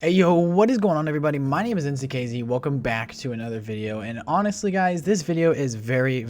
Hey yo, what is going on everybody? My name is NCKZ. Welcome back to another video. And honestly guys, this video is very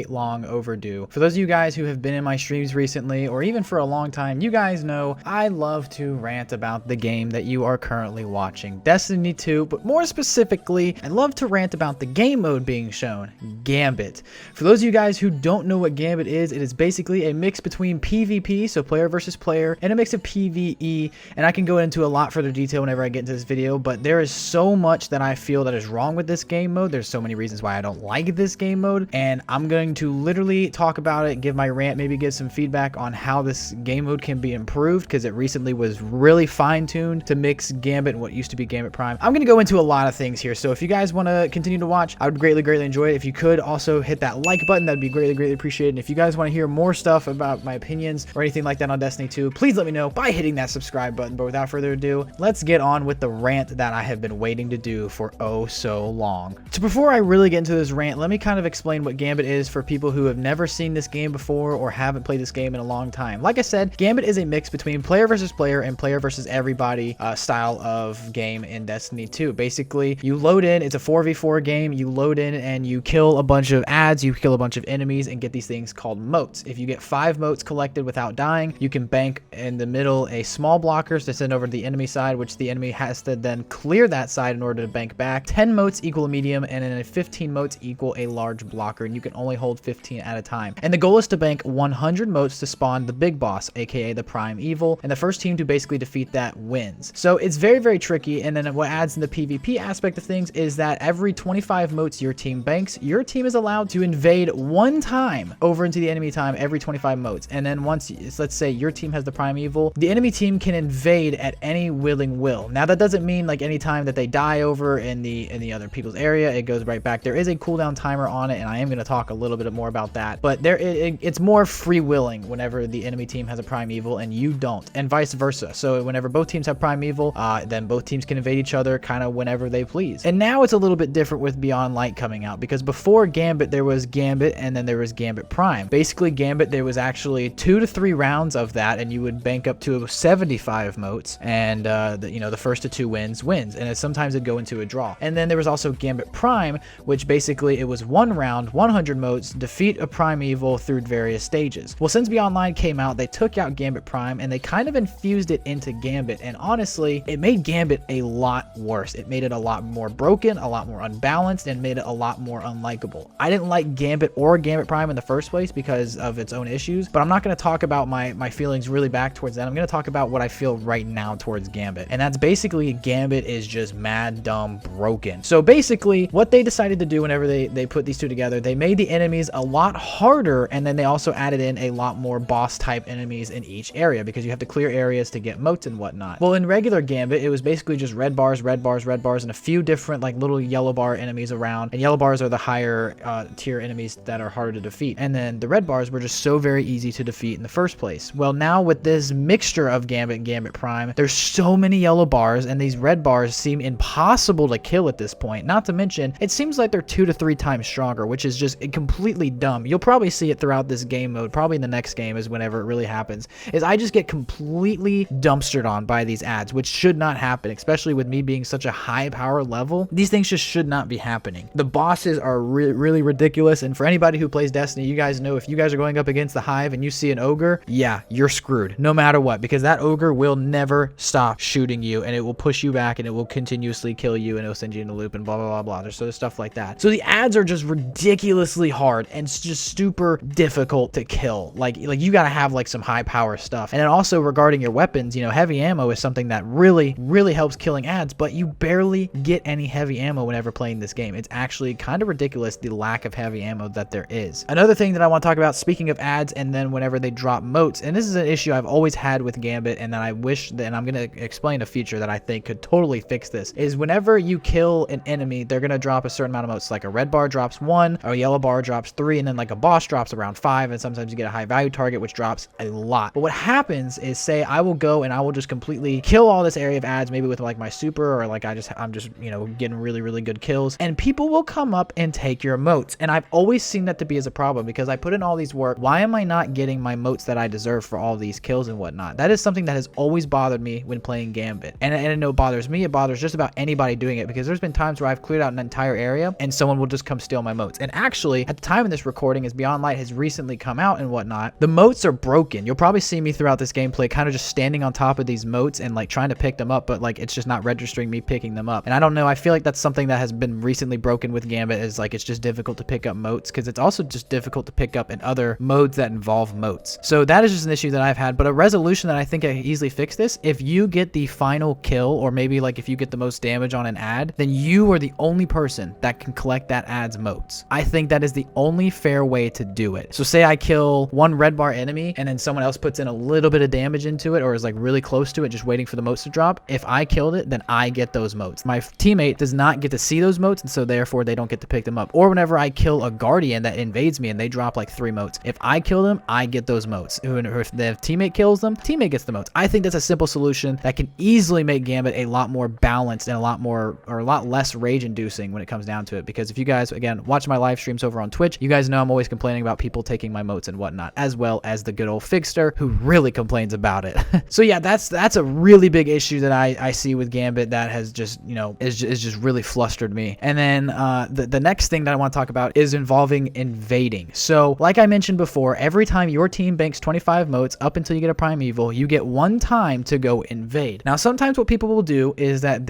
long overdue. For those of you guys who have been in my streams recently or even for a long time, you guys know I love to rant about the game that you are currently watching, Destiny 2, but more specifically, I love to rant about the game mode being shown, Gambit. For those of you guys who don't know what Gambit is, it is basically a mix between PvP, so player versus player, and a mix of PvE, and I can go into a lot further detail whenever I get into this video, but there is so much that I feel that is wrong with this game mode. There's so many reasons why I don't like this game mode, and I'm going to literally talk about it, give my rant, maybe give some feedback on how this game mode can be improved, because it recently was really fine-tuned to mix Gambit and what used to be Gambit Prime. I'm going to go into a lot of things here, so if you guys want to continue to watch, I would greatly enjoy it. If you could also hit that like button, that'd be greatly appreciated. And if you guys want to hear more stuff about my opinions or anything like that on Destiny 2, please let me know by hitting that subscribe button. But without further ado, let's get on with the rant that I have been waiting to do for oh so long. So before I really get into this rant, let me kind of explain what Gambit is for people who have never seen this game before or haven't played this game in a long time. Like I said, Gambit is a mix between player versus player and player versus everybody style of game in Destiny 2. Basically, you load in, it's a 4v4 game, you load in and you kill a bunch of adds, you kill a bunch of enemies and get these things called motes. If you get 5 motes collected without dying, you can bank in the middle a small blockers to send over to the enemy side, which the enemy has to then clear that side in order to bank back. 10 motes equal a medium, and then 15 motes equal a large blocker, and you can only hold 15 at a time. And the goal is to bank 100 motes to spawn the big boss, aka the prime evil, and the first team to basically defeat that wins. So it's very tricky. And then what adds in the PvP aspect of things is that every 25 motes your team banks, your team is allowed to invade one time over into the enemy time every 25 motes. And then once, let's say your team has the prime evil, the enemy team can invade at any willing will. Now that doesn't mean like any time that they die over in the other people's area, it goes right back. There is a cooldown timer on it, and I am going to talk a little bit more about that, but it's more free willing whenever the enemy team has a prime evil and you don't, and vice versa. So whenever both teams have prime evil, then both teams can invade each other kind of whenever they please. And now it's a little bit different with Beyond Light coming out, because before Gambit there was Gambit and then there was Gambit Prime. Basically Gambit, there was actually 2 to 3 rounds of that, and you would bank up to 75 motes, and the first to 2 wins, and sometimes it'd go into a draw. And then there was also Gambit Prime, which basically it was 1 round, 100 motes, defeat a prime evil through various stages. Well, since Beyond Light came out, they took out Gambit Prime and they kind of infused it into Gambit, and honestly it made Gambit a lot worse. It made it a lot more broken, a lot more unbalanced, and made it a lot more unlikable. I didn't like Gambit or Gambit Prime in the first place because of its own issues, but I'm not going to talk about my feelings really back towards that. I'm going to talk about what I feel right now towards Gambit, and that's basically Gambit is just mad dumb broken. So basically what they decided to do whenever they put these two together, they made the enemies a lot harder, and then they also added in a lot more boss type enemies in each area, because you have to clear areas to get motes and whatnot. Well, in regular Gambit it was basically just red bars, and a few different like little yellow bar enemies around, and yellow bars are the higher tier enemies that are harder to defeat, and then the red bars were just so very easy to defeat in the first place. Well, now with this mixture of Gambit and Gambit Prime, there's so many yellow bars, and these red bars seem impossible to kill at this point. Not to mention, it seems like they're 2 to 3 times stronger, which is just completely dumb. You'll probably see it throughout this game mode, probably in the next game is whenever it really happens, is I just get completely dumpstered on by these ads, which should not happen, especially with me being such a high power level. These things just should not be happening. The bosses are really ridiculous, and for anybody who plays Destiny, you guys know if you guys are going up against the Hive and you see an ogre, yeah, you're screwed no matter what, because that ogre will never stop shooting you, and it will push you back, and it will continuously kill you, and it'll send you in a loop, and blah blah. There's sort of stuff like that. So the ads are just ridiculously hard and it's just super difficult to kill. Like you gotta have like some high power stuff. And then also regarding your weapons, heavy ammo is something that really helps killing ads, but you barely get any heavy ammo whenever playing this game. It's actually kind of ridiculous the lack of heavy ammo that there is. Another thing that I want to talk about, speaking of ads and then whenever they drop motes, and this is an issue I've always had with Gambit, and that I wish that, and I'm going to explain a feature that I think could totally fix this, is whenever you kill an enemy, they're going to drop a certain amount of motes. Like a red bar drops 1, a yellow bar drops 3, and then like a boss drops around 5, and sometimes you get a high value target which drops a lot. But what happens is, say I will go and I will just completely kill all this area of ads, maybe with like my super, or like I'm just getting really good kills, and people will come up and take your motes. And I've always seen that to be as a problem, because I put in all these work. Why am I not getting my motes that I deserve for all these kills and whatnot? That is something that has always bothered me when playing Gambit. And I know it bothers me, it bothers just about anybody doing it, because there's been times where I've cleared out an entire area and someone will just come steal my moats. And actually, at the time of this recording, as Beyond Light has recently come out and whatnot, the moats are broken. You'll probably see me throughout this gameplay kind of just standing on top of these moats and like trying to pick them up, but like it's just not registering me picking them up. And I don't know, I feel like that's something that has been recently broken with Gambit, is like it's just difficult to pick up moats, because it's also just difficult to pick up in other modes that involve moats. So that is just an issue that I've had, but a resolution that I think I can easily fix this: if you get the final kill, or maybe like if you get the most damage on an ad, then you are the only person that can collect that ad's moats. I think that is the only fair way to do it. So say I kill one red bar enemy and then someone else puts in a little bit of damage into it, or is like really close to it, just waiting for the moats to drop. If I killed it, then I get those moats. My teammate does not get to see those moats, and so therefore they don't get to pick them up. Or whenever I kill a guardian that invades me and they drop like 3 moats, if I kill them, I get those moats. Or if the teammate kills them, teammate gets the moats. I think that's a simple solution that can easily make Gambit a lot more balanced and a lot less rage inducing when it comes down to it. Because if you guys, again, watch my live streams over on Twitch, you guys know I'm always complaining about people taking my moats and whatnot, as well as the good old Figster, who really complains about it. So yeah, that's a really big issue that I see with Gambit that has just, you know, is just really flustered me. And then the next thing that I want to talk about is involving invading. So like I mentioned before, every time your team banks 25 moats up until you get a primeval, you get 1 time to go invade. Now sometimes what people will do is that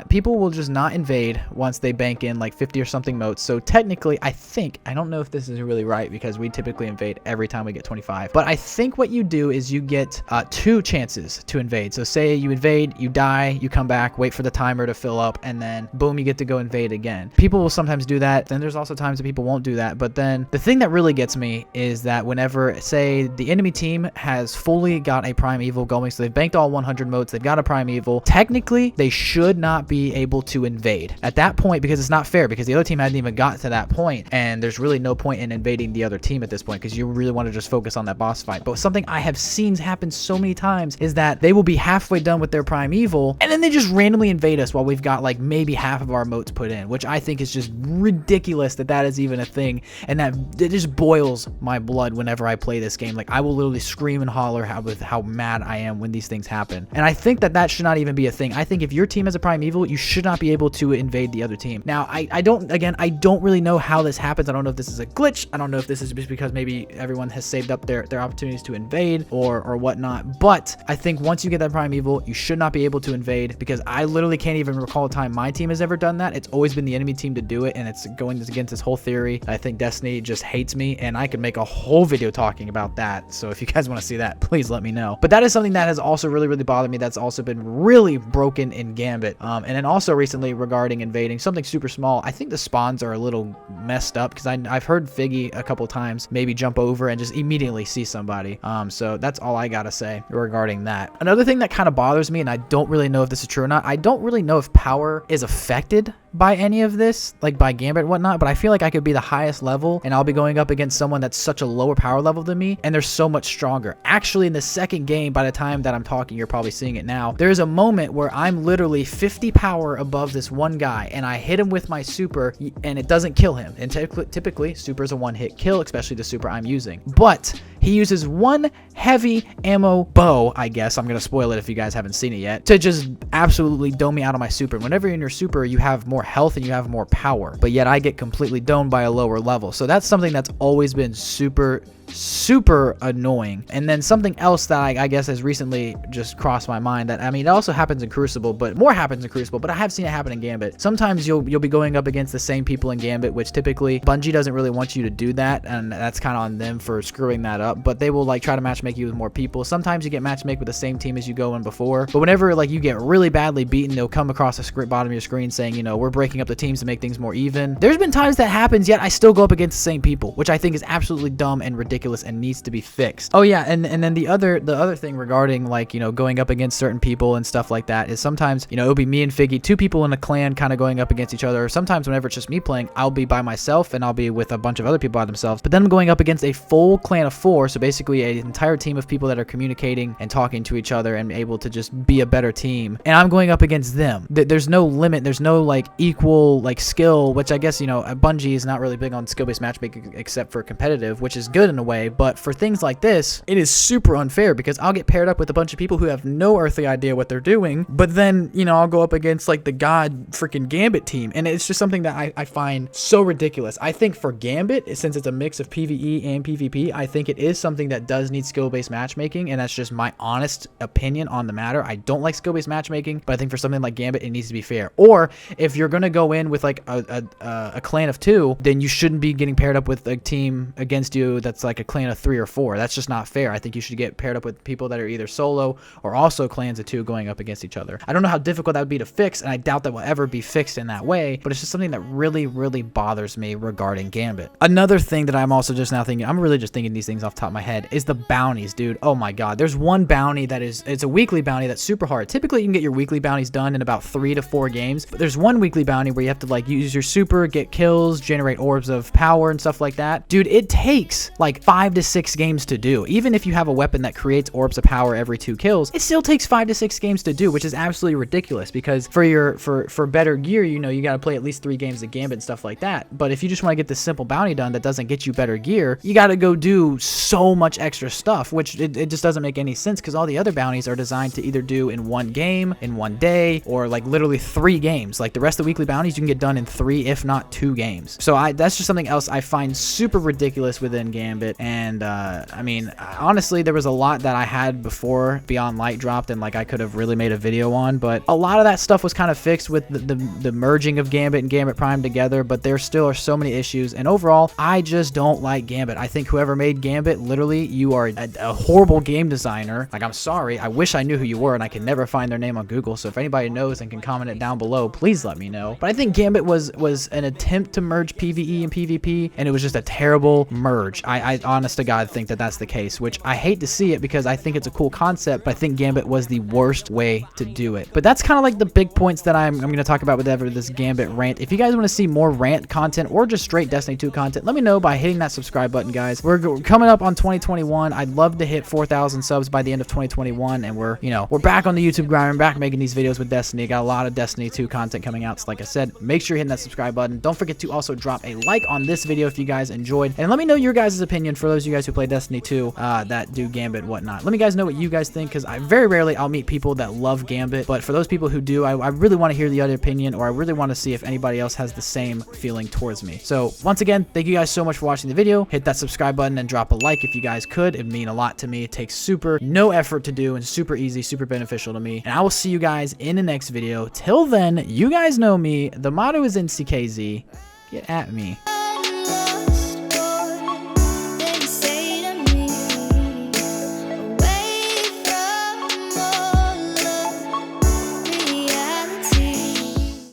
people will just not invade once they bank in like 50 or something moats. So technically, I don't know if this is really right, because we typically invade every time we get 25, but I think what you do is you get 2 chances to invade. So say you invade, you die, you come back, wait for the timer to fill up, and then boom, you get to go invade again. People will sometimes do that. Then there's also times that people won't do that. But then the thing that really gets me is that whenever, say, the enemy team has fully got a primeval going, so they've banked all 100 moats, they've got a primeval, technically they should not be able to invade at that point, because it's not fair, because the other team hadn't even got to that point, and there's really no point in invading the other team at this point, because you really want to just focus on that boss fight. But something I have seen happen so many times is that they will be halfway done with their primeval, and then they just randomly invade us while we've got like maybe half of our moats put in, which I think is just ridiculous that is even a thing, and that it just boils my blood whenever I play this game. Like I will literally scream and holler with how mad I am when these things happen. And I think that should not even be a thing. I think if your team has a primeval, you should not be able to invade the other team. Now I don't really know how this happens. I don't know if this is a glitch. I don't know if this is just because maybe everyone has saved up their opportunities to invade or whatnot. But I think once you get that primeval, you should not be able to invade, because I literally can't even recall a time my team has ever done that. It's always been the enemy team to do it, and it's going against this whole theory. I think Destiny just hates me, and I could make a whole video talking about that. So if you guys want to see that, please let me know. But that is something that has also really bothered me. That's also been really broken in Gambit. And then also recently regarding invading, something super small, I think the spawns are a little messed up, because I've heard Figgy a couple times maybe jump over and just immediately see somebody. So that's all I gotta say regarding that. Another thing that kind of bothers me, and I don't really know if this is true or not, I don't really know if power is affected by any of this, like by Gambit and whatnot, but I feel like I could be the highest level and I'll be going up against someone that's such a lower power level than me, and they're so much stronger. Actually, in the second game, by the time that I'm talking, you're probably seeing it now, there's a moment where I'm literally 50 power above this one guy, and I hit him with my super, and it doesn't kill him. And typically, super is a one-hit kill, especially the super I'm using. But he uses one heavy ammo bow, I guess, I'm gonna spoil it if you guys haven't seen it yet, to just absolutely dome me out of my super. And whenever you're in your super, you have more health and you have more power, but yet I get completely domed by a lower level. So that's something that's always been super annoying. And then something else that I guess has recently just crossed my mind, that, I mean, it also happens in Crucible, but more happens in Crucible, but I have seen it happen in Gambit. Sometimes you'll be going up against the same people in Gambit, which typically Bungie doesn't really want you to do that, and that's kind of on them for screwing that up, but they will like try to matchmake you with more people. Sometimes you get matchmake with the same team as you go in before, but whenever like you get really badly beaten, they'll come across the bottom of your screen saying, you know, we're breaking up the teams to make things more even. There's been times that happens, yet I still go up against the same people, which I think is absolutely dumb and ridiculous and needs to be fixed. Oh yeah, and then the other thing regarding, like, you know, going up against certain people and stuff like that is sometimes, you know, it'll be me and Figgy, 2 people in a clan kind of going up against each other. Or sometimes whenever it's just me playing, I'll be by myself and I'll be with a bunch of other people by themselves, but then I'm going up against a full clan of 4, 4, so basically an entire team of people that are communicating and talking to each other and able to just be a better team. And I'm going up against them. There's no limit. There's no like equal like skill, which I guess, you know, Bungie is not really big on skill-based matchmaking except for competitive, which is good in a way. But for things like this, it is super unfair because I'll get paired up with a bunch of people who have no earthly idea what they're doing. But then, you know, I'll go up against like the god freaking Gambit team. And it's just something that I find so ridiculous. I think for Gambit, since it's a mix of PvE and PvP, I think it is something that does need skill-based matchmaking. And that's just my honest opinion on the matter. I don't like skill-based matchmaking, but I think for something like Gambit, it needs to be fair. Or if you're going to go in with like a clan of 2, then you shouldn't be getting paired up with a team against you that's like a clan of 3 or 4. That's just not fair. I think you should get paired up with people that are either solo or also clans of 2 going up against each other. I don't know how difficult that would be to fix, and I doubt that will ever be fixed in that way, but it's just something that really, really bothers me regarding Gambit. Another thing that I'm also just now thinking, I'm really just thinking these things off the top of my head, is the bounties, dude. Oh my god. There's one bounty that is, it's a weekly bounty that's super hard. Typically, you can get your weekly bounties done in about 3 to 4 games, but there's one weekly bounty where you have to like use your super, get kills, generate orbs of power and stuff like that. Dude, it takes like 5 to 6 games to do. Even if you have a weapon that creates orbs of power every 2 kills, it still takes 5 to 6 games to do, which is absolutely ridiculous because for better gear, you know, you got to play at least 3 games of Gambit and stuff like that. But if you just want to get this simple bounty done that doesn't get you better gear, you got to go do so much extra stuff, which it just doesn't make any sense because all the other bounties are designed to either do in 1 game, in 1 day, or like literally 3 games. Like the rest of the weekly bounties, you can get done in 3, if not 2 games. So that's just something else I find super ridiculous within Gambit. And I mean, honestly, there was a lot that I had before Beyond Light dropped and like I could have really made a video on, but a lot of that stuff was kind of fixed with the merging of Gambit and Gambit Prime together, but there still are so many issues. And overall, I just don't like Gambit. I think whoever made Gambit, literally, you are a horrible game designer. Like, I'm sorry. I wish I knew who you were, and I can never find their name on Google. So if anybody knows and can comment it down below, please let me know. But I think Gambit was an attempt to merge PvE and PvP, and it was just a terrible merge. I honest to God think that that's the case, which I hate to see it because I think it's a cool concept, but I think Gambit was the worst way to do it. But that's kind of like the big points that I'm going to talk about with this Gambit rant. If you guys want to see more rant content or just straight Destiny 2 content, let me know by hitting that subscribe button, guys. We're coming up on 2021. I'd love to hit 4,000 subs by the end of 2021, and we're back on the YouTube grind. We're back making these videos with Destiny. Got a lot of Destiny 2 content coming out. So like I said, make sure you're hitting that subscribe button. Don't forget to also drop a like on this video if you guys enjoyed, and let me know your guys' opinion for those of you guys who play Destiny 2 that do Gambit and whatnot. Let me guys know what you guys think, because I very rarely I'll meet people that love Gambit, but for those people who do, I really want to hear the other opinion, or I really want to see if anybody else has the same feeling towards me. So once again, thank you guys so much for watching the video. Hit that subscribe button and drop a like if you guys could. It'd mean a lot to me. It takes no effort to do and super easy, super beneficial to me. And I will see you guys in the next video. Till then, you guys know me. The motto is NCKZ. Get at me.